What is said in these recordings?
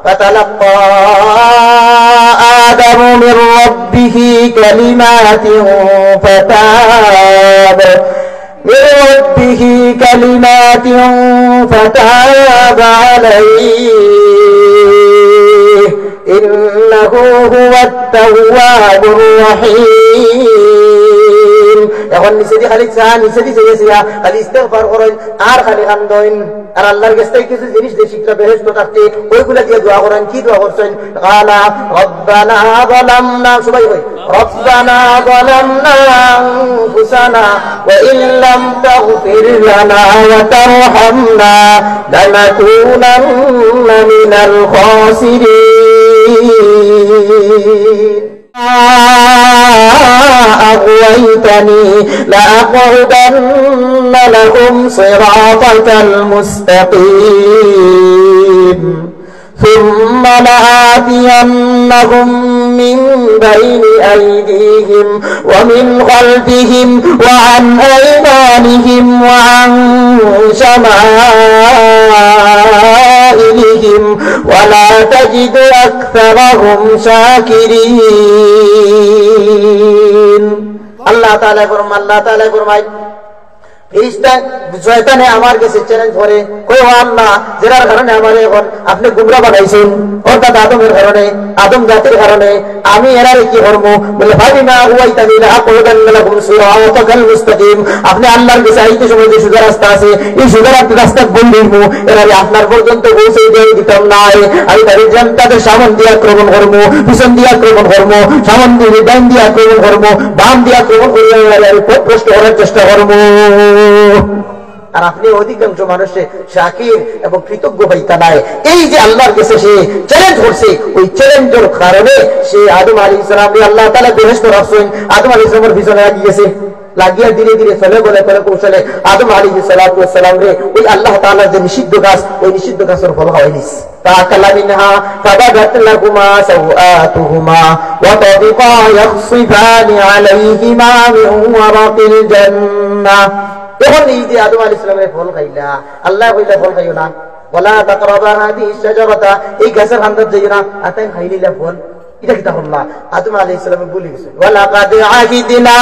فتلقى آدم من ربه كلمات فتاب عليه إنه هو التواب الرحيم এখন নিচে দিয়ে খালি চা নিচে দিয়ে চেয়েছিয়া খালি ইস্তেগফার করেন আর খালি কান্দইন আর আল্লাহর কাছে কিছু জিনিস দিয়ে শিখলা বেহেশত থাকতে ওইগুলা দিয়ে দোয়া করেন কি দোয়া করছেন কালা রব্বানা যালামনা সবাই কই রব্বানা যালামনা আনফুসানা ওয়া ইল্লাম তাগফির লানা ওয়া তারহামনা লানাকুনান্না মিনাল খাসিরিন أغويتني لأقعدن لهم صراطك المستقيم ثم لآتينهم من بين أيديهم ومن خلفهم وعن أيمانهم وعن شمائلهم ولا تجد أكثرهم شاكرين الله تعالى فرمائے ফেরেশতা শয়তানে আমার কাছে চ্যালেঞ্জ করে কই ও আল্লাহ যার কারণে আমারে এখন আপনি গুমরা বানাইছেন অর্থাৎ আদমের কারণে আদম জাতির কারণে আমি এরারে কি করব বলে ভাবি না হুয়াইতানি লা আকুদান লাকুম সিরাতাল মুস্তাকিম আপনি আল্লাহর কাছে আইতে সময় যে সোজা রাস্তা আছে এই সোজা রাস্তা বন্ধ এরারে আপনার পর্যন্ত পৌঁছে দিয়ে দিতাম না আমি তাদের জান্নাতের সামনে দিয়ে আক্রমণ করব পিছন দিয়ে আক্রমণ করব সামনে দিয়ে ডান দিয়ে আক্রমণ করব বাম দিয়ে আক্রমণ করে এরারে প্রশ্ন করার চেষ্টা করব আর আপনি অধিকাংশ মানুষে শাকির এবং কৃতজ্ঞ হইতা নাই এই যে আল্লাহর কাছে সে চ্যালেঞ্জ করছে ওই চ্যালেঞ্জের কারণে সে আদম আলাইহিস সালামকে আল্লাহ তাআলা বেহেশত রাখছেন আদম আলাইহিস সালামের পিছনে লাগিয়ে ধীরে ধীরে চলে বলে কৌশলে আদম আলাইহিস সালাম রে ওই আল্লাহ তাআলার যে নিষিদ্ধ কাজ ওই নিষিদ্ধ কাজের ফল হয়নিস فأكلا منها فبدت لهما سوآتهما وطفقا يخصفان عليهما من ورق الجنة এখন এই যে আদম আলাইহিস সালামের ফল খাইলা আল্লাহ কইলা ফল খাইও না ওয়ালা তাকরাবা হাদিহি শাজারাতা এই গাছের হান্দার যাইও না আতাই খাইলিলা ফল এটা কি তাহলে আদম আলাইহিস সালাম বলে গেছে ওয়ালা কাদ আহিদনা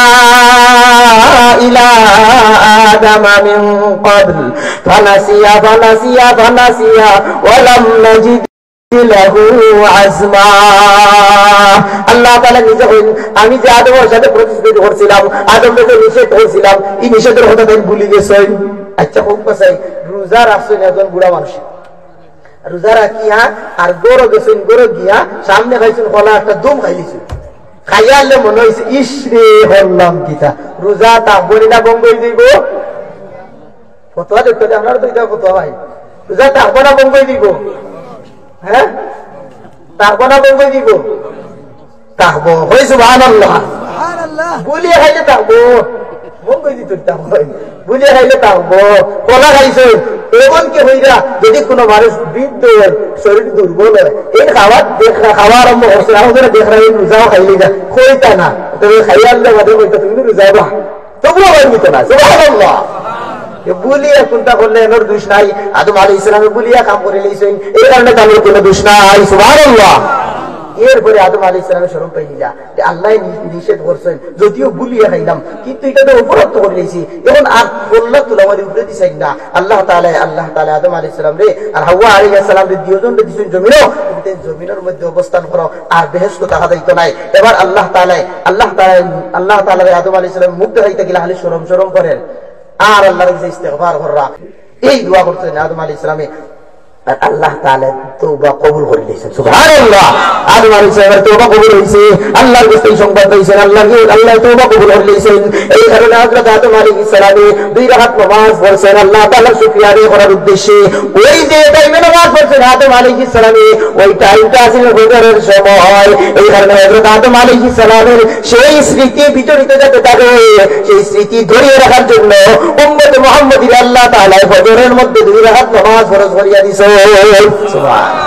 ইলা আদম মিন ক্বাবল ফানাসিয়া ওয়ালাম নাজিদ লাহু আজমা আল্লাহ তাআলা নিজে কইন আমি যে আদমের সাথে প্রতিশ্রুতি করছিলাম আদমকে নিষেধ করছিলাম এই নিষেধের কথা তাই ভুলে গেছেন আচ্ছা খুব পাছাই রোজা রাখছেন একজন বুড়া মানুষ রোজা রাখিয়া আর গরু গেছেন গরু গিয়া সামনে খাইছেন কলা একটা দুম খাইছেন খাইয়ালে মনে হইছে ইস রে হল্লাম কিতা রোজা তা বলিনা বন্ধ হয়ে যাইব ফতোয়া দেখতে আপনারা তো এটা ফতোয়া ভাই রোজা তা বনা বন্ধ হয়ে দিব হ্যাঁ তাহবো না বন্ধ দিব তাহবো হই সুবহানাল্লাহ বলিয়া খাইলে তাহবো বন্ধ দিত বুঝে খাইলে তাহবো কলা খাইছে এমনকি হইরা যদি কোনো মানুষ বৃদ্ধ হয় শরীর দুর্বল হয় এই খাওয়া আরম্ভ করছে আমাদের দেখা রোজাও খাইলে যা খইতা না তবে খাইয়া আনলে বাদে কইতা তুমি রোজা বা তবুও বাড়িত না সুবহানাল্লাহ বুলিয়া চিন্তা করলে এর দোষ নাই আদম আলাইহিস সালামে বুলিয়া কাম করে লইছেন এই কারণে তাদের কোনো দোষ নাই সুবহানাল্লাহ এরপরে আদম আলাইহিস সালামের শরম পাইলা যে আল্লাহ নিষেধ করছেন যদিও বুলিয়া খাইলাম কিন্তু এটা তো অপরাধ করে লইছি এখন আর বললা তুলা আমাদের উপরে দিছেন না আল্লাহ তাআলা আদম আলাইহিস সালাম রে আর হাওয়া আলাইহিস সালাম রে দুইজন দিছেন জমিনও কিন্তু জমিনের মধ্যে অবস্থান করো আর বেহেশত দেখা যাইতো নাই এবার আল্লাহ তাআলা আদম আলাইহিস সালাম মুখ দেখাইতে গেলে খালি শরম করেন আর আল্লাহর কাছে ইস্তেগফার করা এই দোয়া করতেন আদম আলাইহিস সালামে আর আল্লাহ তাআলা তওবা কবুল করে নিয়েছেন সুবহানাল্লাহ আদম আলাইহিস সালামের তওবা কবুল হইছে আল্লাহর কাছে সংবাদ পাইছেন আল্লাহ তওবা কবুল করে নিয়েছেন এই কারণে হযরত আদম আলাইহিস সালামে দুই রাকাত নামাজ পড়ছেন আল্লাহ তাআলার শুকরিয়া আদায় করার উদ্দেশ্যে ওই যে টাইমে নামাজ পড়ছেন আদম আলাইহিস সালামে ওই টাইমটা ছিল ফজরের সময় এই কারণে হযরত আদম আলাইহিস সালামের সেই স্মৃতি বিচরিত যাতে থাকে সেই স্মৃতি ধরিয়ে রাখার জন্য উম্মত মুহাম্মাদী আল্লাহ তাআলা ফজরের মধ্যে দুই রাকাত নামাজ ফরজ করিয়া দিয়েছেন সুবহান